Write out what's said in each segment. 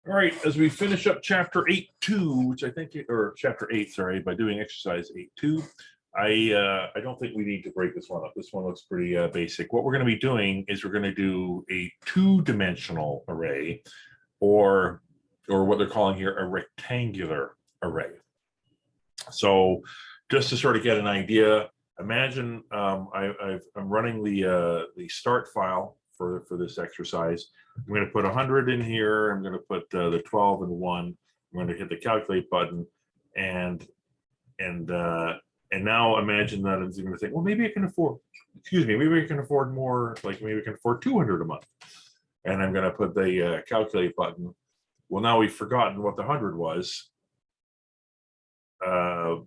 All right, as we finish up chapter 8.2, which I think, or chapter 8, sorry, by doing exercise 8.2, I don't think we need to break this one up. This one looks pretty basic. What we're going to be doing is we're going to do a two-dimensional array, or what they're calling here a rectangular array. So just to sort of get an idea, imagine I'm running the start file for this exercise. I'm going to put 100 in here. I'm going to put the 12 and 1. I'm going to hit the calculate button, and now imagine that I'm going to think, well, maybe I can afford, maybe I can afford more, like maybe I can afford 200 a month. And I'm going to put the calculate button. Well, now we've forgotten what the 100 was. So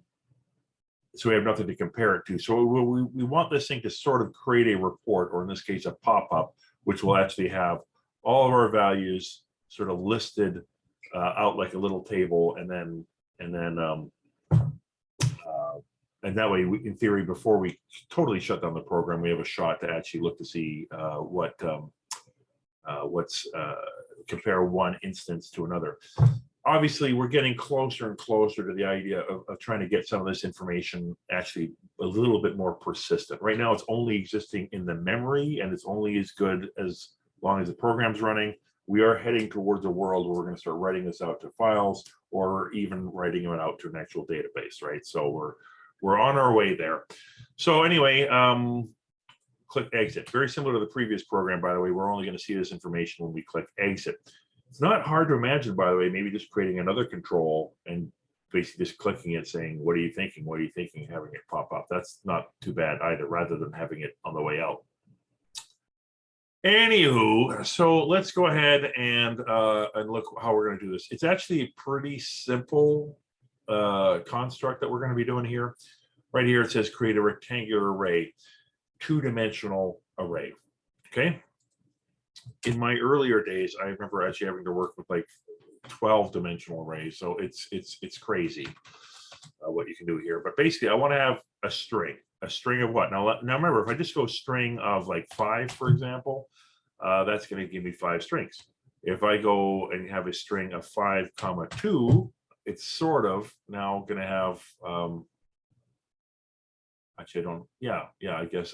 we have nothing to compare it to. So we want this thing to sort of create a report, or in this case, a pop-up, which will actually have all of our values sort of listed out like a little table, and that way, in theory, before we totally shut down the program, we have a shot to actually look to see compare one instance to another. Obviously, we're getting closer and closer to the idea of trying to get some of this information actually a little bit more persistent. Right now, it's only existing in the memory, and it's only as good as long as the program's running. We are heading towards a world where we're going to start writing this out to files, or even writing it out to an actual database, right? So we're on our way there. So anyway, click exit. Very similar to the previous program, by the way. We're only going to see this information when we click exit. It's not hard to imagine, by the way, maybe just creating another control and basically just clicking it, saying, what are you thinking? What are you thinking? Having it pop up. That's not too bad either, rather than having it on the way out. Anywho, so let's go ahead and look how we're going to do this. It's actually a pretty simple construct that we're going to be doing here. Right here, it says create a rectangular array, two-dimensional array. Okay. In my earlier days, I remember actually having to work with like 12-dimensional arrays. So it's crazy what you can do here. But basically, I want to have a string. A string of what? Now remember, if I just go string of like 5, for example, that's going to give me 5 strings. If I go and have a string of 5, 2, it's sort of now going to have actually I don't,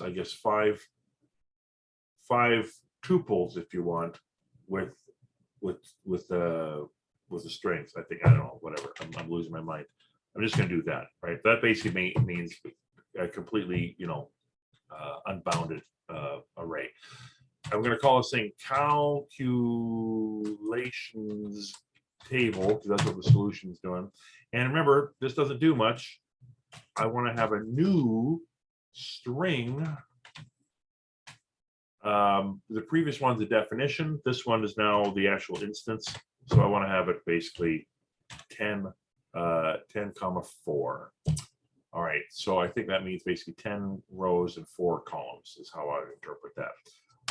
I guess 5 tuples, if you want, with the strings. I think, I don't know, whatever. I'm losing my mind. I'm just going to do that, right? That basically means a completely, unbounded array. I'm going to call this thing calculations table, because that's what the solution is doing. And remember, this doesn't do much. I want to have a new string. The previous one's a definition. This one is now the actual instance. So I want to have it basically 10, 4. All right, so I think that means basically 10 rows and 4 columns is how I would interpret that.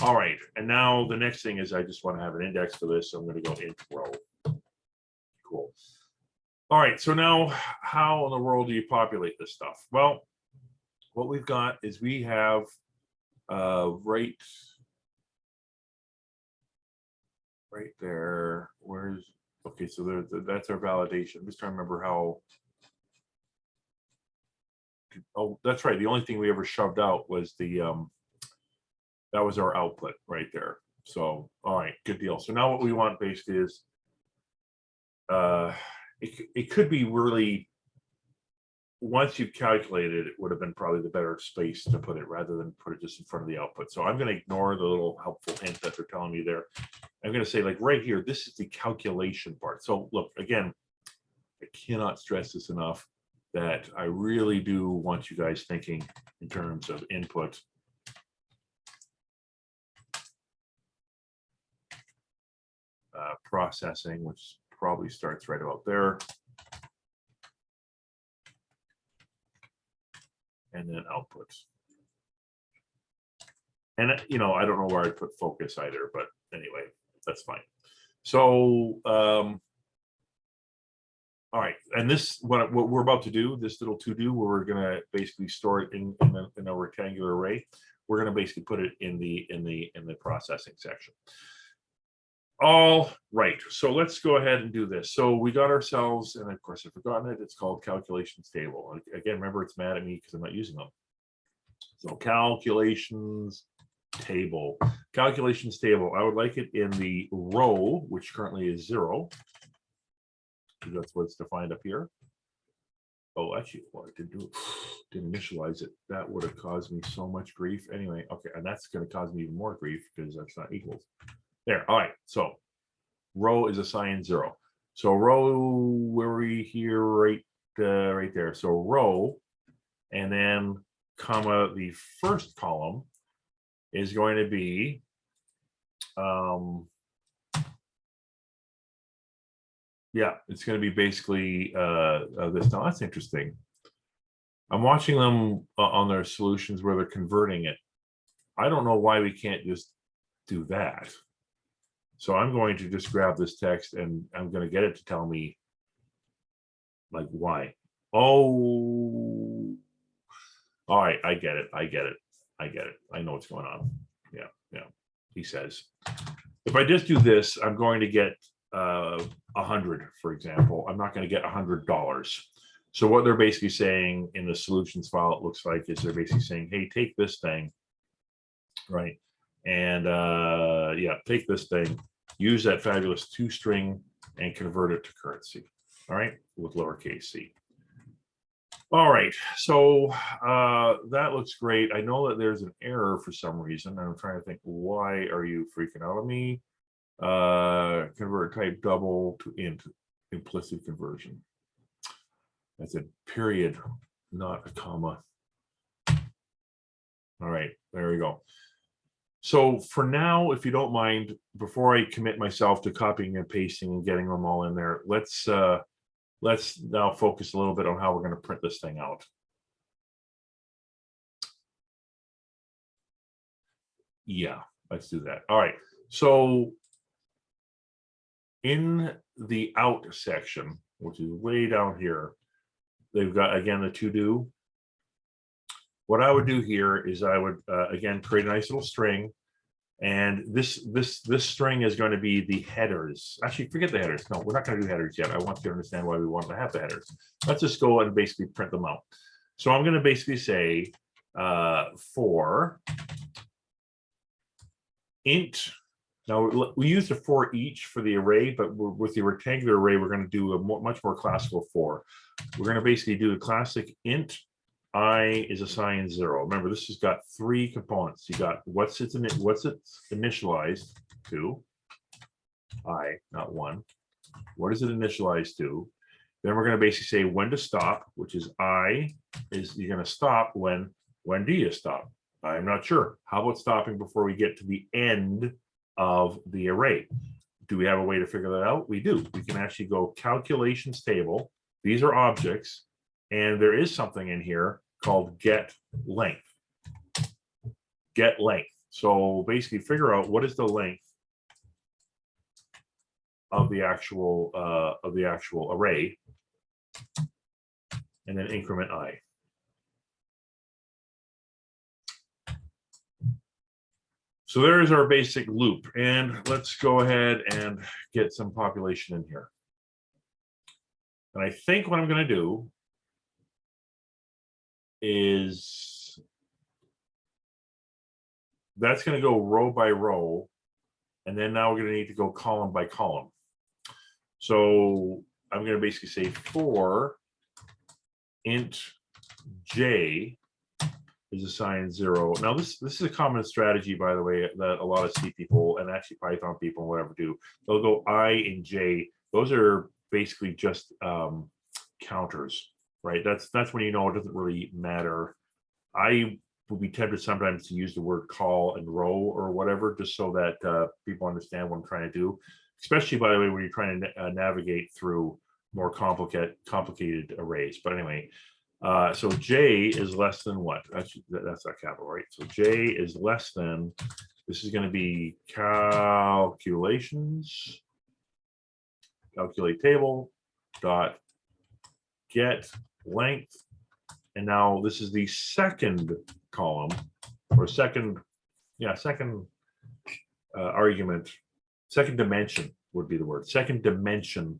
All right, and now the next thing is I just want to have an index for this, so I'm going to go int row. Cool. All right, so now how in the world do you populate this stuff? Well, what we've got is we have right there. Where's, okay, so that's our validation. I'm just trying to remember how. Oh, that's right. The only thing we ever shoved out was the that was our output right there. So, all right, good deal. So now what we want basically is it could be really, once you've calculated, it would have been probably the better space to put it rather than put it just in front of the output. So I'm going to ignore the little helpful hint that they're telling me there. I'm going to say, like, right here, this is the calculation part. So look, again, I cannot stress this enough, that I really do want you guys thinking in terms of input. Processing, which probably starts right about there. And then outputs. And, I don't know where I'd put focus either, but anyway, that's fine. So, all right, and this, what we're about to do, this little to-do where we're going to basically store it in a rectangular array, we're going to basically put it in the processing section. All right, so let's go ahead and do this. So we got ourselves, and of course I've forgotten it, it's called calculations table. Again, remember it's mad at me because I'm not using them. So calculations table. Calculations table, I would like it in the row, which currently is 0. That's what's defined up here. Oh, actually, well, I didn't initialize it. That would have caused me so much grief. Anyway, okay, and that's going to cause me even more grief because that's not equals. There, all right, so row is assigned 0. So row, where are we here? Right there. So row, and then comma, the first column is going to be yeah, it's going to be basically this. Now that's interesting. I'm watching them on their solutions where they're converting it. I don't know why we can't just do that. So I'm going to just grab this text and I'm going to get it to tell me like why. Oh, all right, I get it. I know what's going on. Yeah. He says, if I just do this, I'm going to get 100, for example. I'm not going to get $100. So what they're basically saying in the solutions file, it looks like, is they're basically saying, hey, take this thing, right? And yeah, take this thing, use that fabulous toString and convert it to currency, all right, with lowercase c. All right, so that looks great. I know that there's an error for some reason. I'm trying to think, why are you freaking out on me? Convert type double to int, implicit conversion. That's a period, not a comma. All right, there we go. So for now, if you don't mind, before I commit myself to copying and pasting and getting them all in there, let's now focus a little bit on how we're going to print this thing out. Yeah, let's do that. All right, so in the out section, which is way down here, they've got, again, the to do. What I would do here is I would, again, create a nice little string. And this string is going to be the headers. Actually, forget the headers. No, we're not going to do headers yet. I want you to understand why we want to have the headers. Let's just go and basically print them out. So I'm going to basically say for int. Now we used a for each for the array, but with the rectangular array, we're going to do a much more classical for. We're going to basically do a classic int I is assigned 0. Remember, this has got 3 components. You got what's it initialized to, I, not 1. What is it initialized to? Then we're going to basically say when to stop, which is I is you're going to stop when do you stop? I'm not sure. How about stopping before we get to the end of the array? Do we have a way to figure that out? We do. We can actually go calculations table. These are objects, and there is something in here called get length. Get length. So basically figure out what is the length of the actual array, and then increment I. So there's our basic loop, and let's go ahead and get some population in here. And I think what I'm going to do is that's going to go row by row, and then now we're going to need to go column by column. So I'm going to basically say for int j is assigned 0. Now this is a common strategy, by the way, that a lot of C people and actually Python people and whatever do. They'll go I and j. Those are basically just counters, right? That's when you know it doesn't really matter. I would be tempted sometimes to use the word call and row or whatever, just so that people understand what I'm trying to do. Especially, by the way, when you're trying to navigate through more complicated arrays. But anyway, so j is less than what? That's not capital, right? So j is less than, this is going to be calculations, calculate table dot get length. And now this is the second column, or second argument second dimension would be the word. Second dimension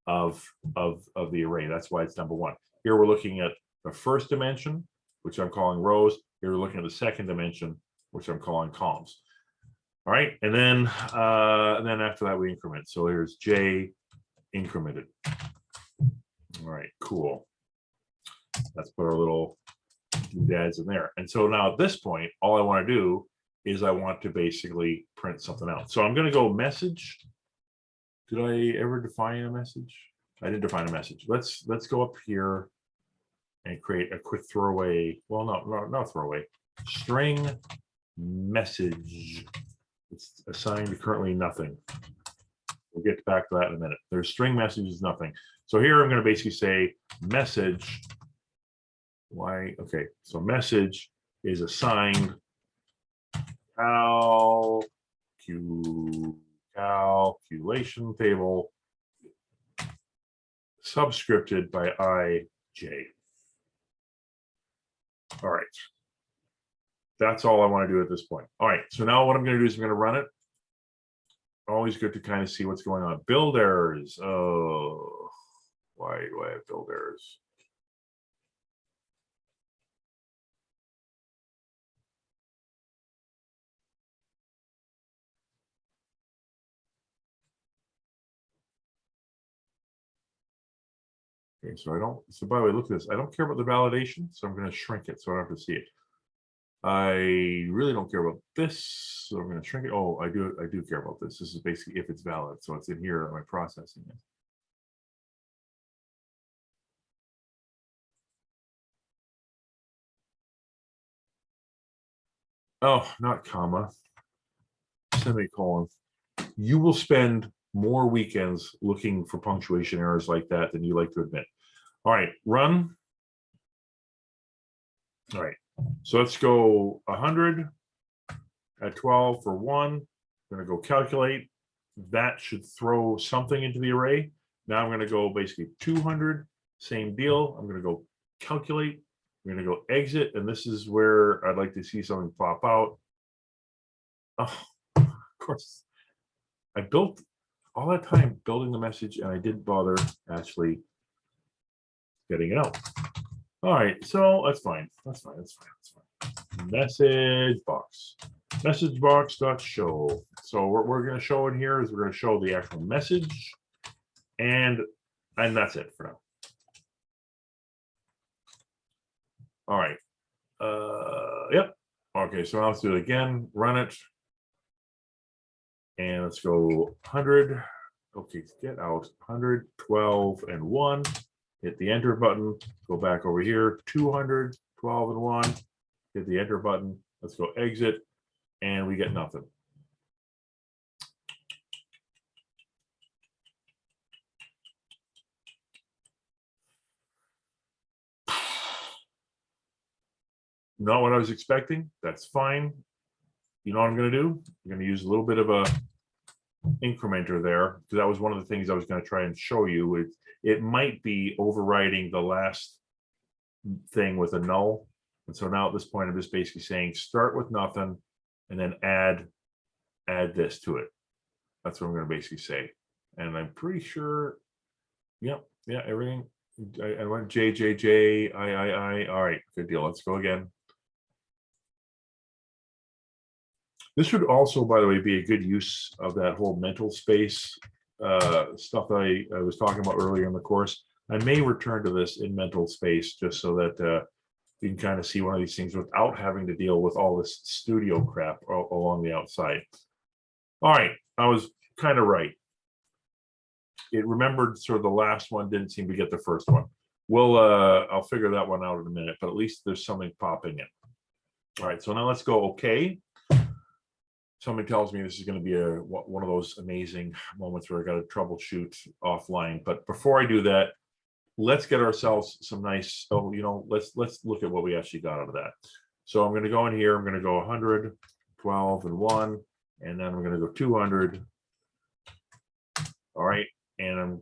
of the array. That's why it's number one. Here we're looking at the first dimension, which I'm calling rows. Here we're looking at the second dimension, which I'm calling columns. All right, and then after that we increment. So here's J incremented. All right, cool. Let's put our little doodads in there. And so now at this point, all I want to do is I want to basically print something out. So I'm going to go message. Did I ever define a message? I didn't define a message. Let's go up here and create a quick throwaway. Well, not throwaway. String message. It's assigned currently nothing. We'll get back to that in a minute. There's string message is nothing. So here I'm going to basically say message. Why? Okay. So message is assigned calculation table subscripted by IJ. All right. That's all I want to do at this point. All right. So now what I'm going to do is I'm going to run it. Always good to kind of see what's going on. Build errors. Oh, why do I have build errors? Okay, so I don't, so by the way, look at this. I don't care about the validation, so I'm going to shrink it so I don't have to see it. I really don't care about this, so I'm going to shrink it. Oh, I do care about this. This is basically if it's valid, so it's in here. Am I processing it? Oh, not comma, semicolon. You will spend more weekends looking for punctuation errors like that than you like to admit. All right, run. All right, so let's go 100 at 12 for 1. I'm going to go calculate. That should throw something into the array. Now I'm going to go basically 200, same deal. I'm going to go calculate. I'm going to go exit, and this is where I'd like to see something pop out. Oh, of course. I built all that time building the message, and I didn't bother actually getting it out. All right, so that's fine. That's fine. That's fine. That's fine. Message box. Message box dot show. So what we're going to show in here is we're going to show the actual message, and that's it for now. All right. Yep. Okay, so now let's do it again. Run it. And let's go 100. Okay, get out 100, 12, and 1. Hit the enter button. Go back over here. 200, 12, and 1. Hit the enter button. Let's go exit. And we get nothing. Not what I was expecting. That's fine. You know what I'm going to do? I'm going to use a little bit of a incrementer there, because that was one of the things I was going to try and show you. It might be overriding the last thing with a null. And so now at this point, I'm just basically saying start with nothing and then add this to it. That's what I'm going to basically say. And I'm pretty sure, yep, yeah, everything. I went J, J, J, I. All right, good deal. Let's go again. This would also, by the way, be a good use of that whole mental space stuff that I was talking about earlier in the course. I may return to this in mental space just so that you can kind of see one of these things without having to deal with all this studio crap along the outside. All right, I was kind of right. It remembered sort of the last one didn't seem to get the first one. Well, I'll figure that one out in a minute, but at least there's something popping in. All right, so now let's go okay. Somebody tells me this is going to be one of those amazing moments where I got to troubleshoot offline. But before I do that, let's get ourselves some nice, let's look at what we actually got out of that. So I'm going to go in here. I'm going to go 100, 12, and 1, and then I'm going to go 200. All right, and then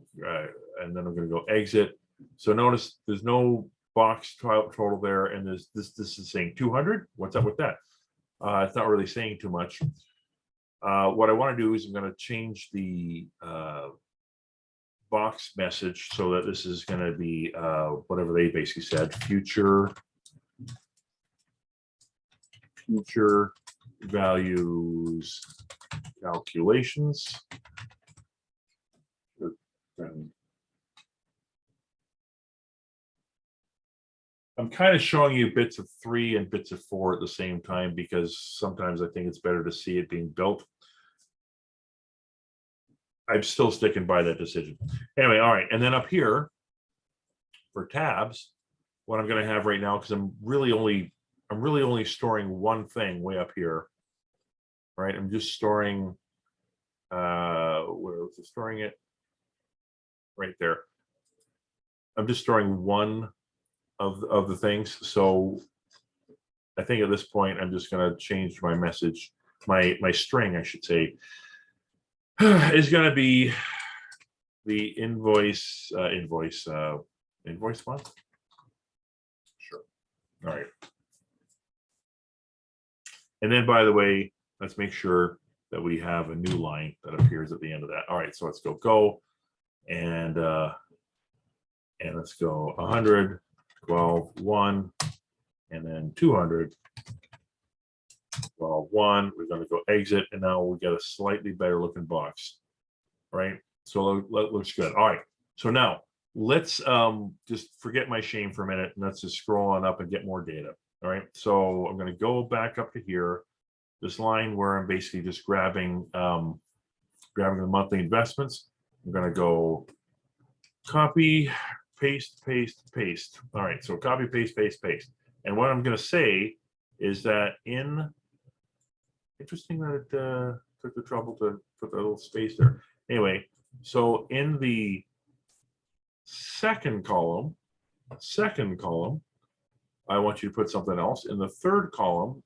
I'm going to go exit. So notice there's no box total there, and this is saying 200. What's up with that? It's not really saying too much. What I want to do is I'm going to change the box message so that this is going to be whatever they basically said, future values calculations. I'm kind of showing you bits of 3 and bits of 4 at the same time because sometimes I think it's better to see it being built. I'm still sticking by that decision. Anyway, all right. And then up here for tabs, what I'm going to have right now, because I'm really only storing one thing way up here. Right. I'm just storing where was it storing it? Right there. I'm just storing one of the things. So I think at this point I'm just going to change my message, my string, I should say, is going to be the invoice month. Sure. All right. And then, by the way, let's make sure that we have a new line that appears at the end of that. All right, so let's go, and let's go 100, 12, 1, and then 200, 12, 1. We're going to go exit, and now we get a slightly better looking box, right? So that looks good. All right, so now let's just forget my shame for a minute, and let's just scroll on up and get more data. All right, so I'm going to go back up to here, this line where I'm basically just grabbing the monthly investments. I'm going to go copy, paste, paste, paste. All right, so copy, paste, paste, paste. And what I'm going to say is that interesting that it took the trouble to put the little space there. Anyway, so in the second column, I want you to put something else. In the third column,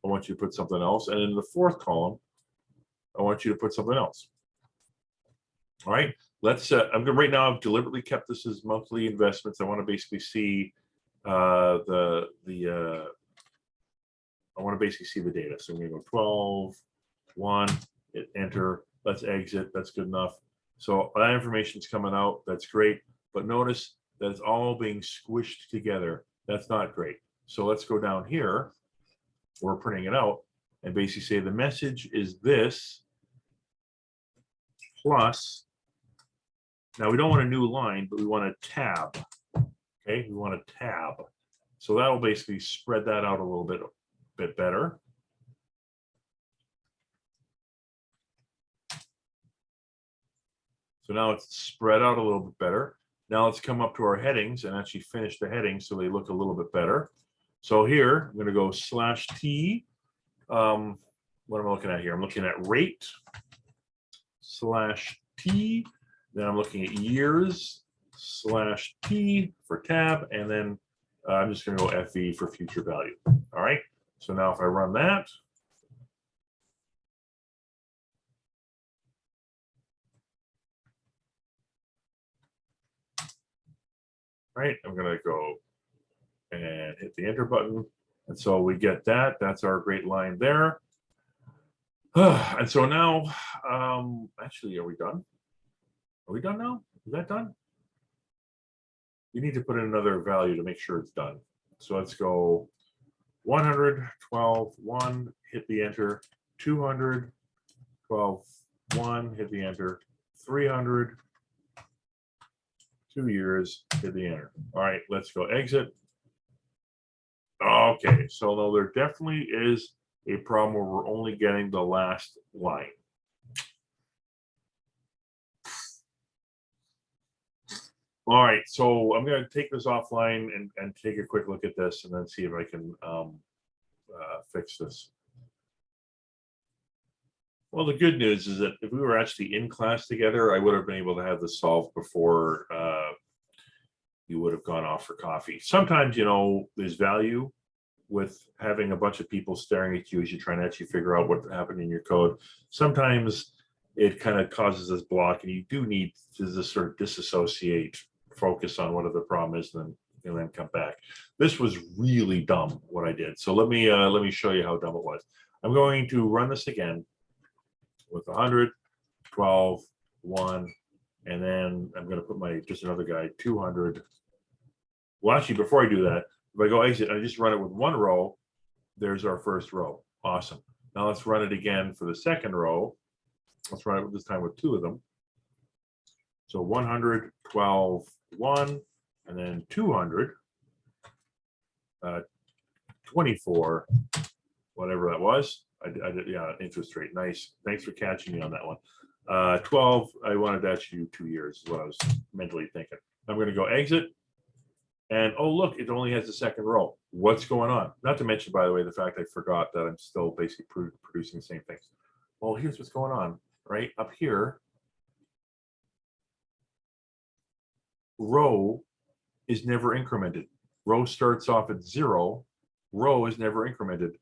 I want you to put something else. And in the fourth column, I want you to put something else. All right, let's, right now I've deliberately kept this as monthly investments. I want to basically see I want to basically see the data. So we're going to go 12, 1, hit enter, let's exit, that's good enough. So that information is coming out, that's great. But notice that it's all being squished together. That's not great. So let's go down here, we're printing it out, and basically say the message is this plus, now we don't want a new line, but we want a tab. Okay, we want a tab. So that'll basically spread that out a little bit better. So now it's spread out a little bit better. Now let's come up to our headings and actually finish the headings so they look a little bit better. So here, I'm going to go /T. What am I looking at here? I'm looking at rate /T. Then I'm looking at years /T for tab. And then I'm just going to go FE for future value. All right. So now if I run that, right, I'm going to go and hit the enter button. And so we get that. That's our great line there. And so now, actually, are we done? Are we done now? Is that done? We need to put in another value to make sure it's done. So let's go 100, 12, 1, hit the enter, 200, 12, 1, hit the enter, 300, 2 years, hit the enter. All right, let's go exit. Okay, so no, there definitely is a problem where we're only getting the last line. All right, so I'm going to take this offline and take a quick look at this and then see if I can fix this. Well, the good news is that if we were actually in class together, I would have been able to have this solved before you would have gone off for coffee. Sometimes, you know, there's value with having a bunch of people staring at you as you try to actually figure out what happened in your code. Sometimes it kind of causes this block, and you do need to just sort of disassociate, focus on what the problem is, and then come back. This was really dumb what I did. So let me show you how dumb it was. I'm going to run this again with 100, 12, 1, and then I'm going to put my just another guy 200. Well, actually, before I do that, if I go exit, I just run it with one row. There's our first row. Awesome. Now let's run it again for the second row. Let's run it this time with two of them. So 100, 12, 1, and then 200, 24, whatever that was. I did, yeah, interest rate. Nice. Thanks for catching me on that one. 12, I wanted to actually do 2 years is what I was mentally thinking. I'm going to go exit. And oh, look, it only has the second row. What's going on? Not to mention, by the way, the fact I forgot that I'm still basically producing the same things. Well, here's what's going on. Right up here, row is never incremented. Row starts off at 0. Row is never incremented.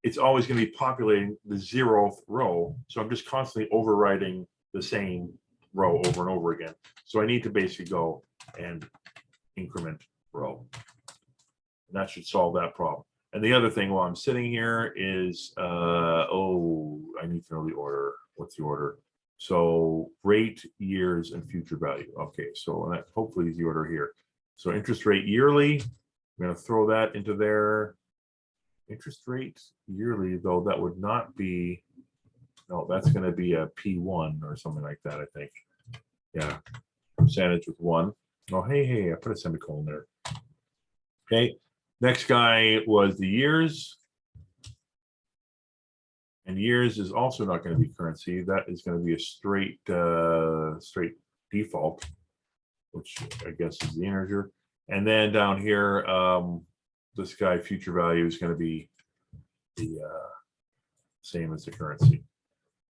It's always going to be populating the 0th row. So I'm just constantly overriding the same row over and over again. So I need to basically go and increment row. And that should solve that problem. And the other thing while I'm sitting here is, oh, I need to know the order. What's the order? So rate, years, and future value. Okay, so that hopefully is the order here. So interest rate yearly, I'm going to throw that into there. Interest rate yearly, though, that would not be, no, that's going to be a P1 or something like that, I think. Yeah, percentage with 1. Oh, hey, I put a semicolon there. Okay, next guy was the years. And years is also not going to be currency. That is going to be a straight default, which I guess is the integer. And then down here, this guy future value is going to be the same as the currency.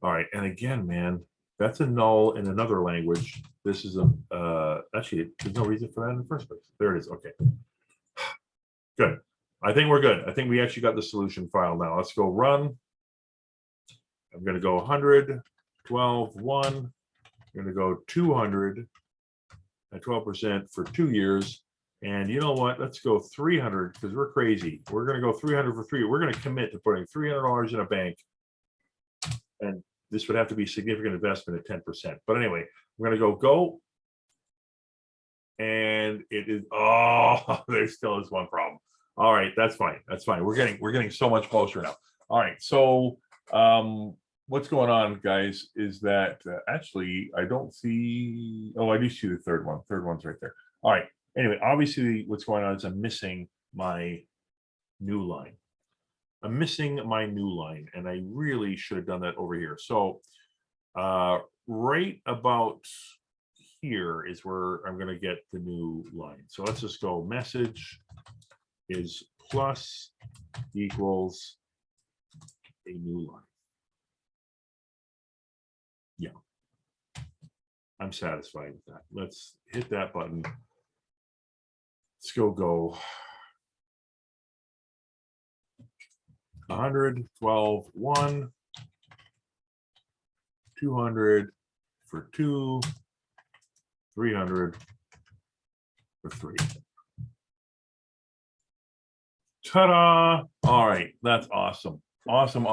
All right, and again, man, that's a null in another language. This is a actually there's no reason for that in the first place. There it is. Okay, good. I think we're good. I think we actually got the solution file now. Let's go run. I'm going to go 100, 12, 1. I'm going to go 200 at 12% for 2 years. And you know what? Let's go 300 because we're crazy. We're going to go 300 for 3. We're going to commit to putting $300 in a bank. And this would have to be significant investment at 10%. But anyway, we're going to go. And it is, oh, there still is one problem. All right, that's fine. That's fine. We're getting so much closer now. All right, so what's going on, guys, is that actually I don't see, oh, I do see the third one. Third one's right there. All right. Anyway, obviously what's going on is I'm missing my new line. I'm missing my new line, and I really should have done that over here. So right about here is where I'm going to get the new line. So let's just go message is plus equals a new line. Yeah, I'm satisfied with that. Let's hit that button. Let's go 100, 12, 1, 200 for 2, 300 for 3. Ta-da! All right, that's awesome. Awesome.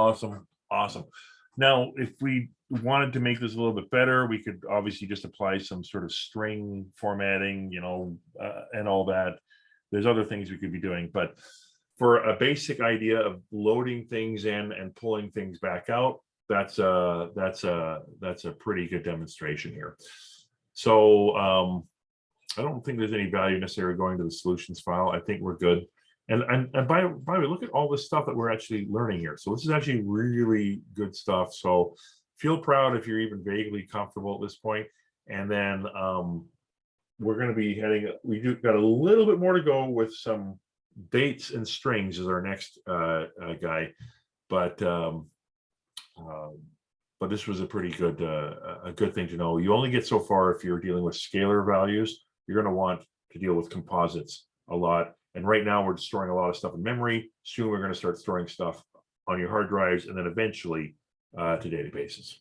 Now, if we wanted to make this a little bit better, we could obviously just apply some sort of string formatting, you know, and all that. There's other things we could be doing, but for a basic idea of loading things in and pulling things back out, that's a pretty good demonstration here. So I don't think there's any value necessarily going to the solutions file. I think we're good. And by the way, look at all this stuff that we're actually learning here. So this is actually really good stuff. So feel proud if you're even vaguely comfortable at this point. And then we're going to be heading, got a little bit more to go with some dates and strings as our next guy. But this was a pretty good thing to know. You only get so far if you're dealing with scalar values. You're going to want to deal with composites a lot. And right now we're storing a lot of stuff in memory. Soon we're going to start storing stuff on your hard drives and then eventually to databases.